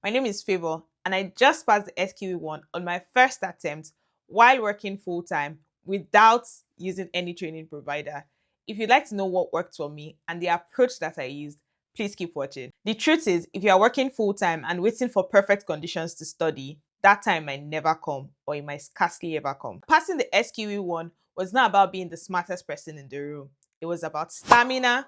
My name is Favor, and I just passed the SQE 1 on my first attempt while working full time without using any training provider. If you'd like to know what worked for me and the approach that I used, please keep watching. The truth is, if you are working full time and waiting for perfect conditions to study, that time might never come or it might scarcely ever come. Passing the SQE 1 was not about being the smartest person in the room. It was about stamina,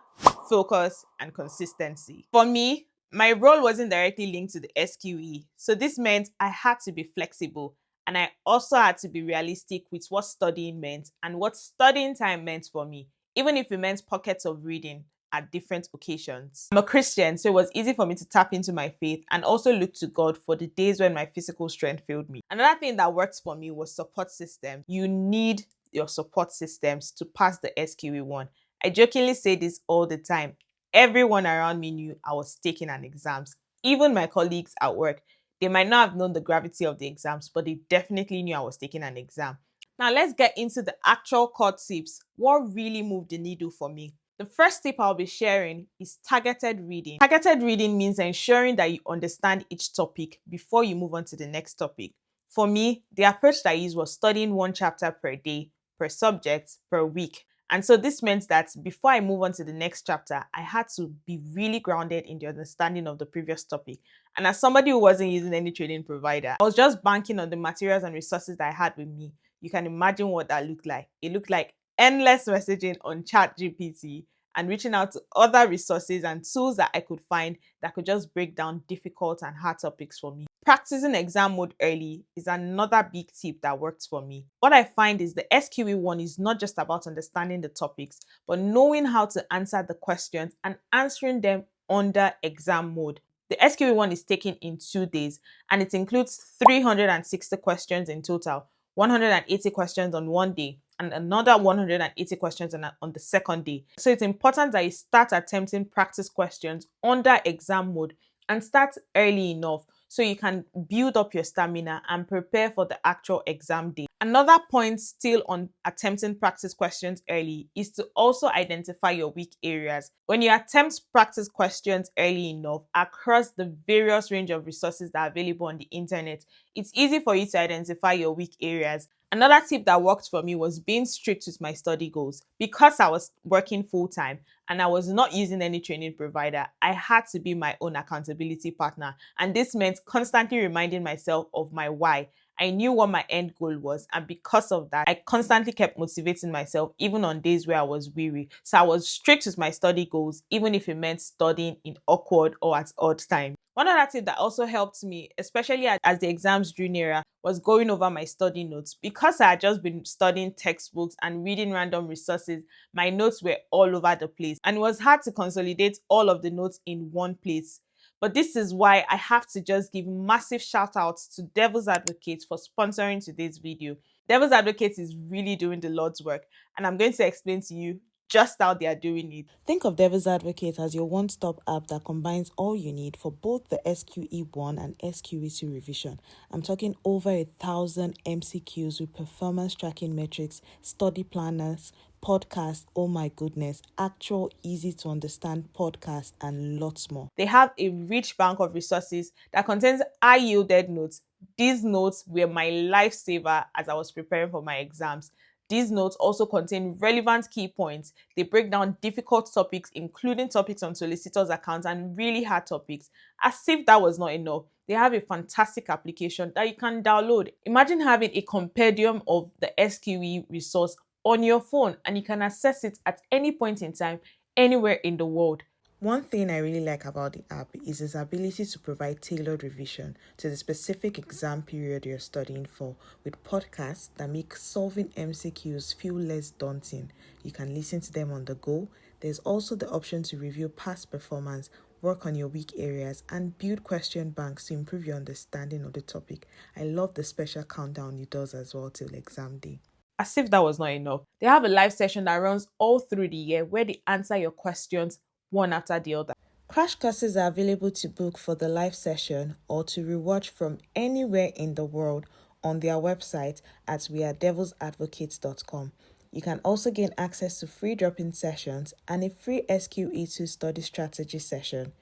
focus, and consistency. For me, my role wasn't directly linked to the SQE, so this meant I had to be flexible and I also had to be realistic with what studying meant and what studying time meant for me, even if it meant pockets of reading at different occasions. I'm a Christian, so it was easy for me to tap into my faith and also look to God for the days when my physical strength failed me. Another thing that worked for me was support systems. You need your support systems to pass the SQE 1. I jokingly say this all the time. Everyone around me knew I was taking an exams. Even my colleagues at work, they might not have known the gravity of the exams, but they definitely knew I was taking an exam. Now let's get into the actual core tips. What really moved the needle for me? The first tip I'll be sharing is targeted reading. Targeted reading means ensuring that you understand each topic before you move on to the next topic. For me, the approach that I used was studying one chapter per day, per subject, per week. And so this meant that before I move on to the next chapter, I had to be really grounded in the understanding of the previous topic. And as somebody who wasn't using any training provider, I was just banking on the materials and resources that I had with me. You can imagine what that looked like. It looked like endless messaging on ChatGPT and reaching out to other resources and tools that I could find that could just break down difficult and hard topics for me. Practicing exam mode early is another big tip that works for me. What I find is the SQE 1 is not just about understanding the topics, but knowing how to answer the questions and answering them under exam mode. The SQE 1 is taken in 2 days and it includes 360 questions in total, 180 questions on one day, and another 180 questions on the second day. So it's important that you start attempting practice questions under exam mode and start early enough so you can build up your stamina and prepare for the actual exam day. Another point still on attempting practice questions early is to also identify your weak areas. When you attempt practice questions early enough across the various range of resources that are available on the internet, it's easy for you to identify your weak areas. Another tip that worked for me was being strict with my study goals. Because I was working full time and I was not using any training provider, I had to be my own accountability partner. And this meant constantly reminding myself of my why. I knew what my end goal was, and because of that, I constantly kept motivating myself even on days where I was weary. So I was strict with my study goals, even if it meant studying in awkward or at odd times. One other tip that also helped me, especially as the exams drew nearer, was going over my study notes. Because I had just been studying textbooks and reading random resources, my notes were all over the place, and it was hard to consolidate all of the notes in one place. But this is why I have to just give massive shout outs to Devil's Advocate for sponsoring today's video. Devil's Advocate is really doing the Lord's work, and I'm going to explain to you just how they are doing it. Think of Devil's Advocate as your one-stop app that combines all you need for both the SQE 1 and SQE 2 revision. I'm talking over 1,000 MCQs with performance tracking metrics, study planners, podcasts, oh my goodness, actual easy to understand podcasts, and lots more. They have a rich bank of resources that contains high yielded notes. These notes were my lifesaver as I was preparing for my exams. These notes also contain relevant key points. They break down difficult topics, including topics on solicitors' accounts and really hard topics. As if that was not enough, they have a fantastic application that you can download. Imagine having a compendium of the SQE resource on your phone and you can access it at any point in time, anywhere in the world. One thing I really like about the app is its ability to provide tailored revision to the specific exam period you're studying for, with podcasts that make solving MCQs feel less daunting. You can listen to them on the go. There's also the option to review past performance, work on your weak areas, and build question banks to improve your understanding of the topic. I love the special countdown it does as well till exam day. As if that was not enough, they have a live session that runs all through the year where they answer your questions one after the other. Crash courses are available to book for the live session or to rewatch from anywhere in the world on their website at wearedevilsadvocates.com. You can also gain access to free drop-in sessions and a free SQE2 study strategy session.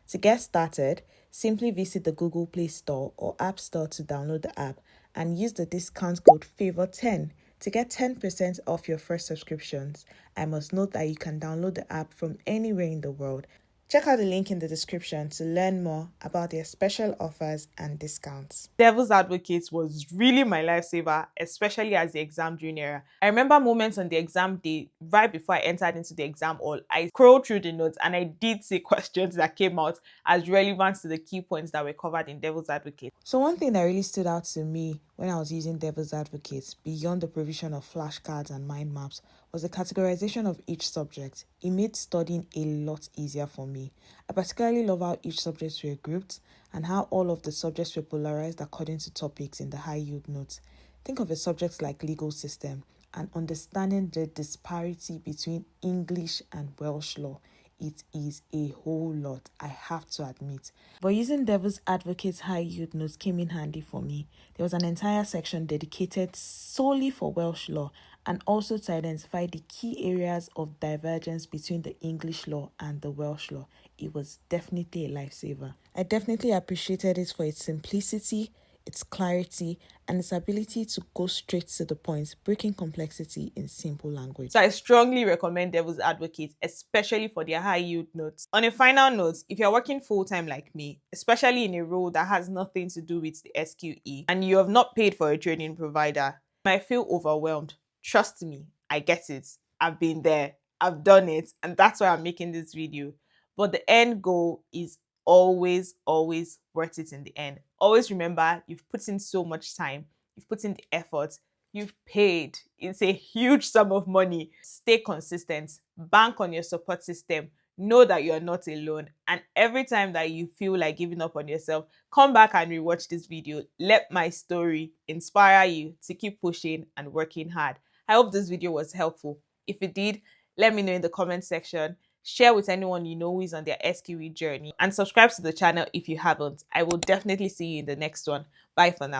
To get started, Simply visit the Google Play Store or App Store to download the app and use the discount code FAVOR10 to get 10% off your first subscriptions. I must note that you can download the app from anywhere in the world. Check out the link in the description to learn more about their special offers and discounts. Devil's Advocate was really my lifesaver, especially as the exam junior. I remember moments on the exam day, right before I entered into the exam hall, I scrolled through the notes and I did see questions that came out as relevant to the key points that were covered in Devil's Advocate. So one thing that really stood out to me when I was using Devil's Advocates, beyond the provision of flashcards and mind maps, was the categorization of each subject. It made studying a lot easier for me. I particularly love how each subjects were grouped and how all of the subjects were polarized according to topics in the high yield notes. Think of a subject like legal system and understanding the disparity between English and Welsh law. It is a whole lot, I have to admit. But using Devil's Advocate's high yield notes came in handy for me. There was an entire section dedicated solely for Welsh law and also to identify the key areas of divergence between the English law and the Welsh law. It was definitely a lifesaver. I definitely appreciated it for its simplicity, its clarity, and its ability to go straight to the point, breaking complexity in simple language. So I strongly recommend Devil's Advocate, especially for their high yield notes. On a final note, if you're working full time like me, especially in a role that has nothing to do with the SQE, and you have not paid for a training provider, you might feel overwhelmed. Trust me, I get it. I've been there, I've done it, and that's why I'm making this video. But the end goal is always worth it in the end. Always remember, you've put in so much time, you've put in the effort, you've paid. It's a huge sum of money. Stay consistent, bank on your support system, know that you're not alone. And every time that you feel like giving up on yourself, come back and rewatch this video. Let my story inspire you to keep pushing and working hard. I hope this video was helpful. If it did, let me know in the comment section. Share with anyone you know who is on their SQE journey, and subscribe to the channel if you haven't. I will definitely see you in the next one. Bye for now.